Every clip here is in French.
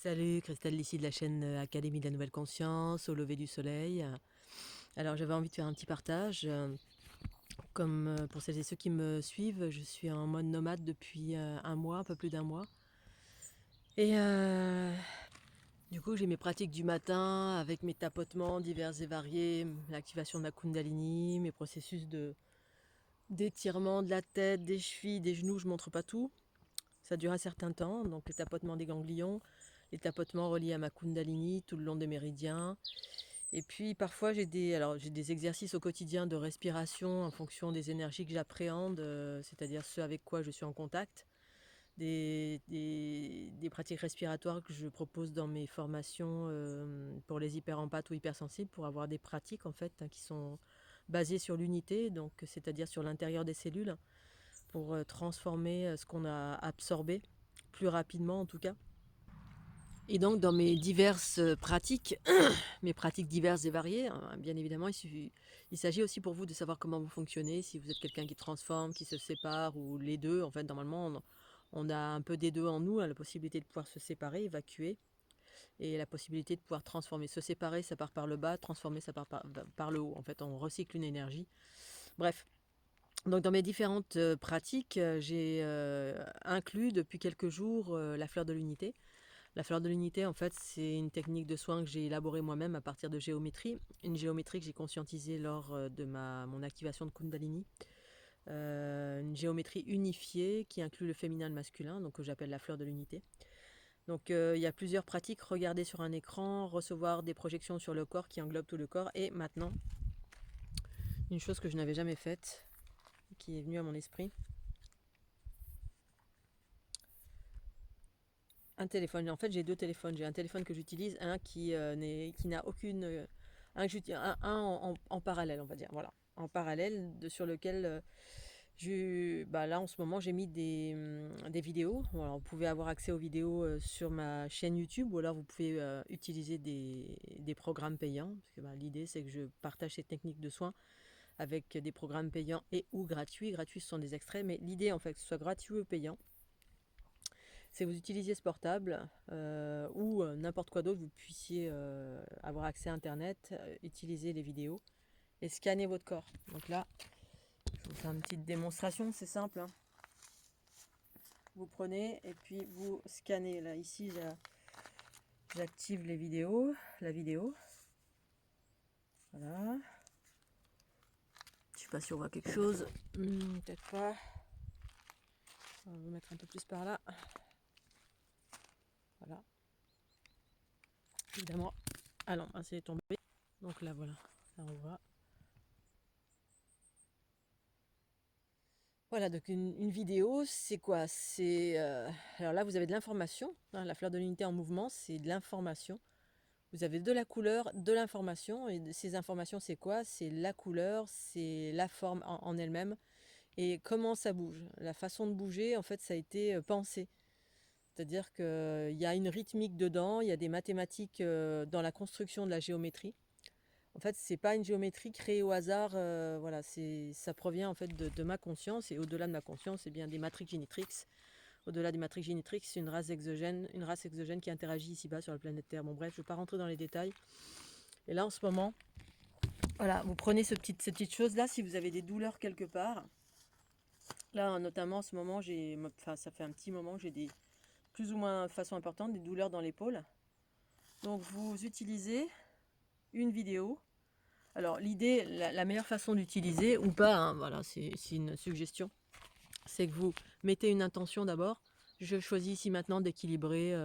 Salut, Christelle ici de la chaîne Académie de la Nouvelle Conscience, au lever du soleil. Alors j'avais envie de faire un petit partage. Comme pour celles et ceux qui me suivent, je suis en mode nomade depuis un mois, un peu plus d'un mois. Et du coup j'ai mes pratiques du matin avec mes tapotements divers et variés, l'activation de ma Kundalini, mes processus d'étirement de la tête, des chevilles, des genoux, je ne montre pas tout. Ça dure un certain temps, donc les tapotements des ganglions, les tapotements reliés à ma Kundalini tout le long des méridiens. Et puis parfois j'ai des exercices au quotidien de respiration en fonction des énergies que j'appréhende, c'est-à-dire ceux avec quoi je suis en contact, des pratiques respiratoires que je propose dans mes formations pour les hyperempathes ou hypersensibles, pour avoir des pratiques en fait qui sont basées sur l'unité, donc c'est-à-dire sur l'intérieur des cellules, pour transformer ce qu'on a absorbé plus rapidement en tout cas. Et donc dans mes diverses pratiques, mes pratiques diverses et variées, hein, bien évidemment, il s'agit aussi pour vous de savoir comment vous fonctionnez, si vous êtes quelqu'un qui transforme, qui se sépare, ou les deux. En fait, normalement, on a un peu des deux en nous, hein, la possibilité de pouvoir se séparer, évacuer, et la possibilité de pouvoir transformer. Se séparer, ça part par le bas, transformer, ça part par le haut. En fait, on recycle une énergie. Bref. Donc dans mes différentes pratiques, j'ai inclus depuis quelques jours la fleur de l'unité. La fleur de l'unité, en fait, c'est une technique de soin que j'ai élaborée moi-même à partir de géométrie. Une géométrie que j'ai conscientisée lors de mon activation de Kundalini. Une géométrie unifiée qui inclut le féminin et le masculin, donc que j'appelle la fleur de l'unité. Donc il y a plusieurs pratiques, regarder sur un écran, recevoir des projections sur le corps qui englobent tout le corps. Et maintenant, une chose que je n'avais jamais faite, qui est venue à mon esprit. Un téléphone. En fait, j'ai deux téléphones. J'ai un téléphone que j'utilise, un qui n'a aucune, un en parallèle, on va dire. Voilà, en parallèle sur lequel là en ce moment j'ai mis des vidéos. Voilà, vous pouvez avoir accès aux vidéos sur ma chaîne YouTube, ou alors vous pouvez utiliser des programmes payants. Parce que l'idée c'est que je partage cette technique de soins avec des programmes payants et ou gratuits. Gratuits, ce sont des extraits, mais l'idée en fait que ce soit gratuit ou payant, c'est que vous utilisiez ce portable ou n'importe quoi d'autre, vous puissiez avoir accès à Internet, utiliser les vidéos et scanner votre corps. Donc là, je vous fais une petite démonstration, c'est simple, hein. Vous prenez et puis vous scannez. Là, ici, j'active la vidéo. Voilà. Je sais pas si on voit quelque chose. Peut-être pas. On va vous mettre un peu plus par là. Voilà. Évidemment. Ah non, c'est tombé. Donc là, voilà. Là, on voit. Voilà, donc une vidéo, c'est quoi? Alors là, vous avez de l'information, hein, la fleur de l'unité en mouvement, c'est de l'information. Vous avez de la couleur, de l'information, et ces informations, c'est quoi? C'est la couleur, c'est la forme en elle-même, et comment ça bouge. La façon de bouger, en fait, ça a été pensé. C'est-à-dire qu'il y a une rythmique dedans, il y a des mathématiques dans la construction de la géométrie. En fait, c'est pas une géométrie créée au hasard. Voilà, ça provient en fait de ma conscience, et au-delà de ma conscience, c'est bien des matrix génétrix. Au-delà des matrix génétrix, c'est une race exogène qui interagit ici-bas sur la planète Terre. Bon, bref, je ne vais pas rentrer dans les détails. Et là, en ce moment, voilà, vous prenez ces petites choses-là si vous avez des douleurs quelque part. Là, notamment, en ce moment, ça fait un petit moment que j'ai des plus ou moins de façon importante des douleurs dans l'épaule. Donc, vous utilisez une vidéo. Alors l'idée, la meilleure façon d'utiliser, ou pas, hein, voilà, c'est une suggestion, c'est que vous mettez une intention d'abord. Je choisis ici maintenant d'équilibrer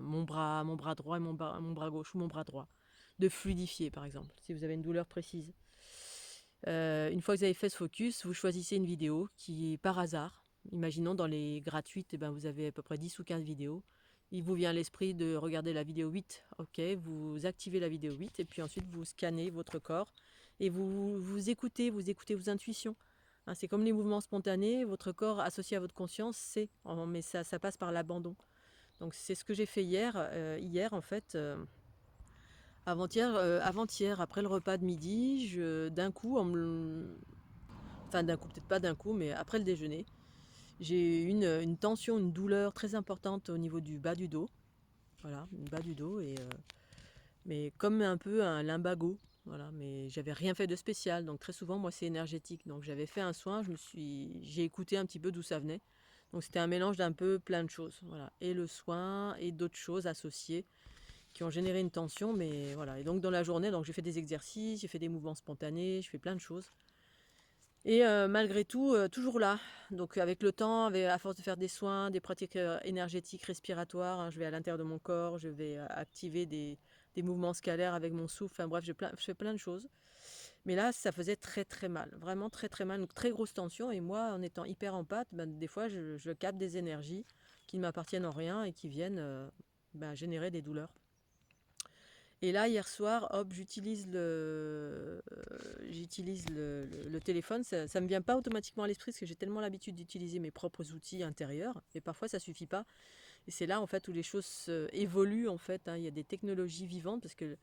mon bras droit et mon bras gauche, ou mon bras droit. De fluidifier par exemple, si vous avez une douleur précise. Une fois que vous avez fait ce focus, vous choisissez une vidéo qui, par hasard, imaginons dans les gratuites, vous avez à peu près 10 ou 15 vidéos. Il vous vient à l'esprit de regarder la vidéo 8, ok, vous activez la vidéo 8 et puis ensuite vous scannez votre corps et vous écoutez vos intuitions. Hein, c'est comme les mouvements spontanés, votre corps associé à votre conscience, mais ça passe par l'abandon. Donc c'est ce que j'ai fait hier. Hier en fait, avant-hier, après le repas de midi, d'un coup, enfin d'un coup, peut-être pas d'un coup, mais après le déjeuner, j'ai eu une tension, une douleur très importante au niveau du bas du dos. voilà, le bas du dos, mais comme un peu un lumbago. Voilà, mais j'avais rien fait de spécial, donc très souvent, moi, c'est énergétique. Donc j'avais fait un soin, j'ai écouté un petit peu d'où ça venait. Donc c'était un mélange d'un peu plein de choses, voilà, et le soin et d'autres choses associées qui ont généré une tension, mais voilà. Et donc dans la journée, donc j'ai fait des exercices, j'ai fait des mouvements spontanés, je fais plein de choses. Et malgré tout, toujours là. Donc avec le temps, à force de faire des soins, des pratiques énergétiques, respiratoires, hein, je vais à l'intérieur de mon corps, je vais activer des mouvements scalaires avec mon souffle. Enfin bref, je fais plein de choses. Mais là, ça faisait très très mal, vraiment très très mal, donc très grosse tension. Et moi, en étant hyper empathe, ben, des fois, je capte des énergies qui ne m'appartiennent en rien et qui viennent ben, générer des douleurs. Et là, hier soir, hop, j'utilise le téléphone. Ça ne me vient pas automatiquement à l'esprit parce que j'ai tellement l'habitude d'utiliser mes propres outils intérieurs. Et parfois, ça ne suffit pas. Et c'est là, en fait, où les choses évoluent, en fait, hein. Il y a des technologies vivantes parce que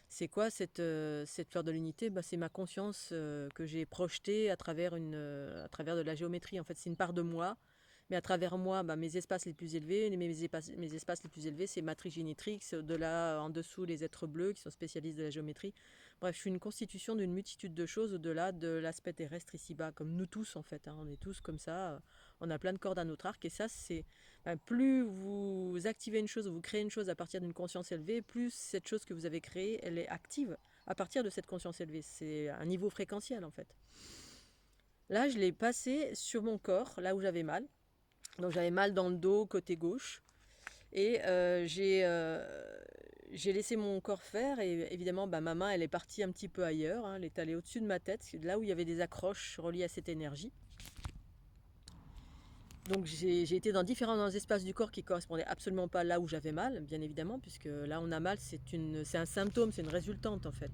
c'est quoi cette fleur de l'unité? Bah, c'est ma conscience que j'ai projetée à travers de la géométrie. En fait, c'est une part de moi. Mais à travers moi, bah, mes espaces les plus élevés, mes espaces les plus élevés, c'est Matrix Génétrix, de là en dessous les êtres bleus qui sont spécialistes de la géométrie. Bref, je suis une constitution d'une multitude de choses au-delà de l'aspect terrestre ici-bas, comme nous tous en fait, hein. On est tous comme ça, on a plein de cordes à notre arc, et ça c'est plus vous activez une chose, vous créez une chose à partir d'une conscience élevée, plus cette chose que vous avez créée, elle est active à partir de cette conscience élevée. C'est un niveau fréquentiel en fait. Là, je l'ai passé sur mon corps, là où j'avais mal. Donc j'avais mal dans le dos, côté gauche. Et j'ai laissé mon corps faire. Et évidemment, bah, ma main, elle est partie un petit peu ailleurs, hein. Elle est allée au-dessus de ma tête, là où il y avait des accroches reliées à cette énergie. Donc j'ai été dans différents espaces du corps qui ne correspondaient absolument pas là où j'avais mal, bien évidemment, puisque là on a mal, c'est un symptôme, c'est une résultante en fait,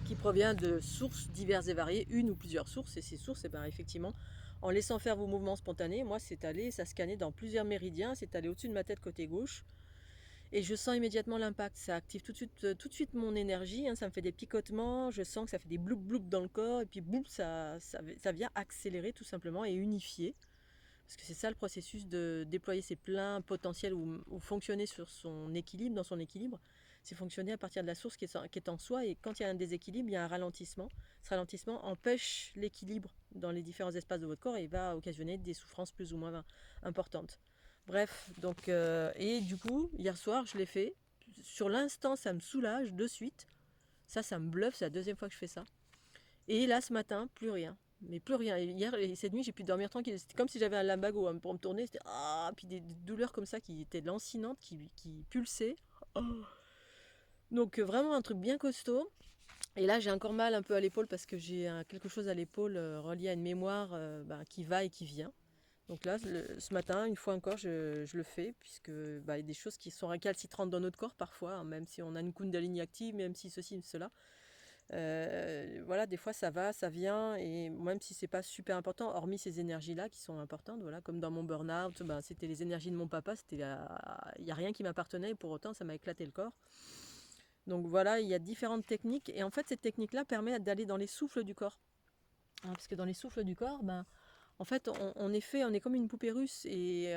qui provient de sources diverses et variées, une ou plusieurs sources. Et ces sources, eh ben, effectivement, en laissant faire vos mouvements spontanés, moi c'est allé, ça scannait dans plusieurs méridiens, c'est allé au-dessus de ma tête côté gauche. Et je sens immédiatement l'impact, ça active tout de suite mon énergie, hein, ça me fait des picotements, je sens que ça fait des bloup bloup dans le corps, et puis boum, ça vient accélérer tout simplement et unifier. Parce que c'est ça le processus de déployer ses pleins potentiels ou fonctionner sur son équilibre, dans son équilibre. C'est fonctionner à partir de la source qui est en soi. Et quand il y a un déséquilibre, il y a un ralentissement. Ce ralentissement empêche l'équilibre dans les différents espaces de votre corps et va occasionner des souffrances plus ou moins importantes. Bref, donc, et du coup, hier soir, je l'ai fait. Sur l'instant, ça me soulage de suite. Ça me bluffe, c'est la deuxième fois que je fais ça. Et là, ce matin, plus rien. Mais plus rien. Et hier et cette nuit, j'ai pu dormir tranquille. C'était comme si j'avais un lumbago, hein, pour me tourner. C'était puis des douleurs comme ça qui étaient lancinantes, qui pulsaient. Oh. Donc vraiment un truc bien costaud. Et là, j'ai encore mal un peu à l'épaule parce que j'ai quelque chose à l'épaule relié à une mémoire qui va et qui vient. Donc là, ce matin, une fois encore, je le fais, puisque il y a des choses qui sont récalcitrantes dans notre corps parfois, hein, même si on a une Kundalini active, même si ceci, cela. Voilà, des fois ça va, ça vient, et même si c'est pas super important, hormis ces énergies-là qui sont importantes, voilà, comme dans mon burn-out, c'était les énergies de mon papa, il n'y a rien qui m'appartenait, et pour autant ça m'a éclaté le corps. Donc voilà, il y a différentes techniques, et en fait cette technique-là permet d'aller dans les souffles du corps. Hein, parce que dans les souffles du corps, en fait, on est comme une poupée russe, et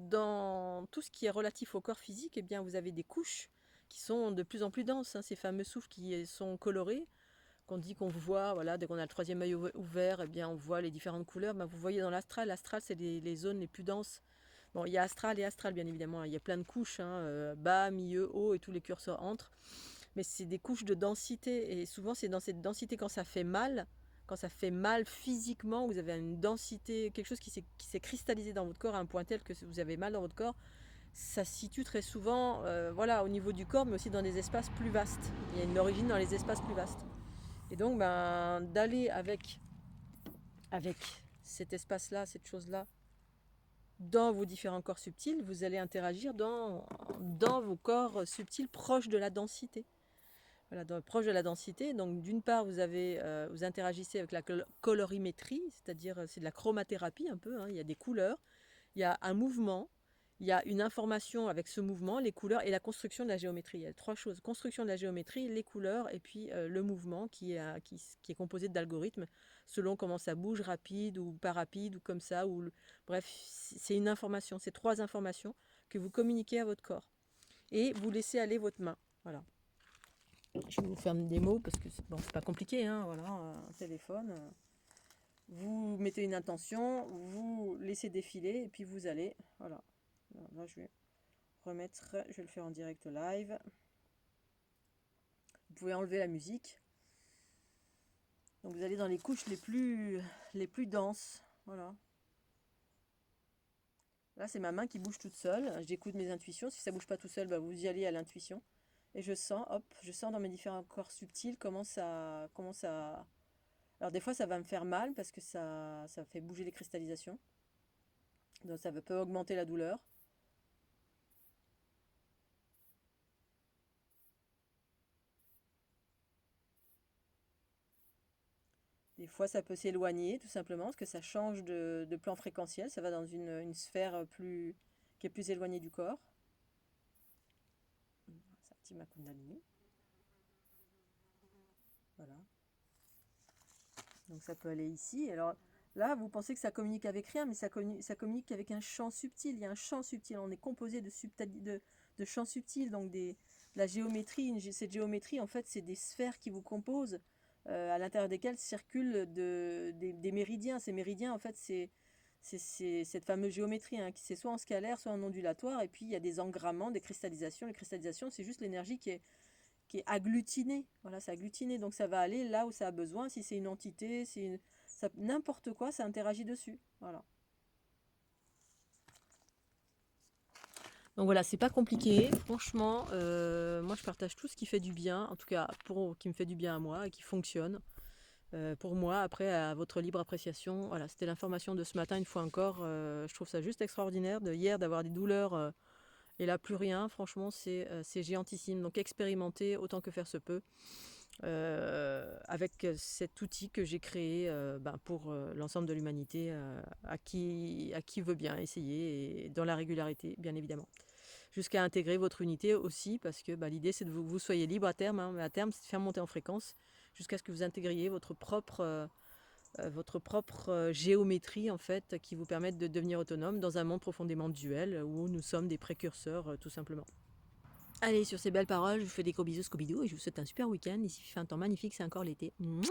dans tout ce qui est relatif au corps physique, eh bien, vous avez des couches qui sont de plus en plus denses, hein, ces fameux souffles qui sont colorés, qu'on dit qu'on voit, voilà, dès qu'on a le troisième œil ouvert, eh bien, on voit les différentes couleurs. Vous voyez dans l'astral, l'astral, c'est les zones les plus denses. Bon, il y a astral et astral, bien évidemment, il y a plein de couches, hein, bas, milieu, haut, et tous les curseurs entrent. Mais c'est des couches de densité, et souvent, c'est dans cette densité quand ça fait mal physiquement, vous avez une densité, quelque chose qui s'est cristallisé dans votre corps à un point tel que vous avez mal dans votre corps. Ça se situe très souvent voilà, au niveau du corps, mais aussi dans des espaces plus vastes. Il y a une origine dans les espaces plus vastes. Et donc, d'aller avec cet espace-là, cette chose-là, dans vos différents corps subtils, vous allez interagir dans vos corps subtils proches de la densité. Voilà, proche de la densité. Donc, d'une part, vous interagissez avec la colorimétrie, c'est-à-dire c'est de la chromathérapie un peu, hein. Il y a des couleurs, il y a un mouvement, il y a une information avec ce mouvement, les couleurs et la construction de la géométrie. Il y a trois choses: construction de la géométrie, les couleurs et puis le mouvement qui est composé d'algorithmes selon comment ça bouge, rapide ou pas rapide ou comme ça. Bref, c'est une information, c'est trois informations que vous communiquez à votre corps. et vous laissez aller votre main. Voilà. Je vais vous faire une démo parce que bon, c'est pas compliqué, hein, voilà, un téléphone. Vous mettez une intention, vous laissez défiler et puis vous allez, voilà. Alors là, je vais je vais le faire en direct live. Vous pouvez enlever la musique. Donc vous allez dans les couches les plus denses, voilà. Là, c'est ma main qui bouge toute seule. J'écoute mes intuitions. Si ça bouge pas tout seul, bah, vous y allez à l'intuition. Et je sens, hop, je sens dans mes différents corps subtils comment ça. Alors des fois, ça va me faire mal parce que ça fait bouger les cristallisations. Donc ça peut augmenter la douleur. Des fois, ça peut s'éloigner tout simplement parce que ça change de plan fréquentiel. Ça va dans une sphère qui est plus éloignée du corps. Ça active ma kundalini. Voilà. Donc ça peut aller ici. Alors là, vous pensez que ça communique avec rien, mais ça communique avec un champ subtil. Il y a un champ subtil. On est composé de champs subtils, donc la géométrie. Cette géométrie, en fait, c'est des sphères qui vous composent, à l'intérieur desquelles circulent des méridiens. Ces méridiens, en fait, c'est cette fameuse géométrie, hein, qui c'est soit en scalaire, soit en ondulatoire. Et puis, il y a des engramements, des cristallisations. Les cristallisations, c'est juste l'énergie qui est agglutiné. Voilà, c'est agglutiné. Donc ça va aller là où ça a besoin. Si c'est une entité, n'importe quoi, ça interagit dessus. Voilà. Donc voilà, c'est pas compliqué. Franchement, moi je partage tout ce qui fait du bien, en tout cas qui me fait du bien à moi et qui fonctionne. Pour moi, après, à votre libre appréciation. Voilà, c'était l'information de ce matin, une fois encore. Je trouve ça juste extraordinaire de hier d'avoir des douleurs. Et là, plus rien, franchement, c'est géantissime. Donc expérimenter autant que faire se peut. Avec cet outil que j'ai créé, pour l'ensemble de l'humanité, à qui veut bien essayer, et dans la régularité, bien évidemment. Jusqu'à intégrer votre unité aussi, parce que l'idée c'est que vous soyez libre à terme, hein, mais à terme c'est de faire monter en fréquence, jusqu'à ce que vous intégriez votre propre géométrie, en fait, qui vous permette de devenir autonome dans un monde profondément duel, où nous sommes des précurseurs, tout simplement. Allez, sur ces belles paroles, je vous fais des gros bisous Scooby-Doo et je vous souhaite un super week-end. Ici, il fait un temps magnifique, c'est encore l'été. Mouah.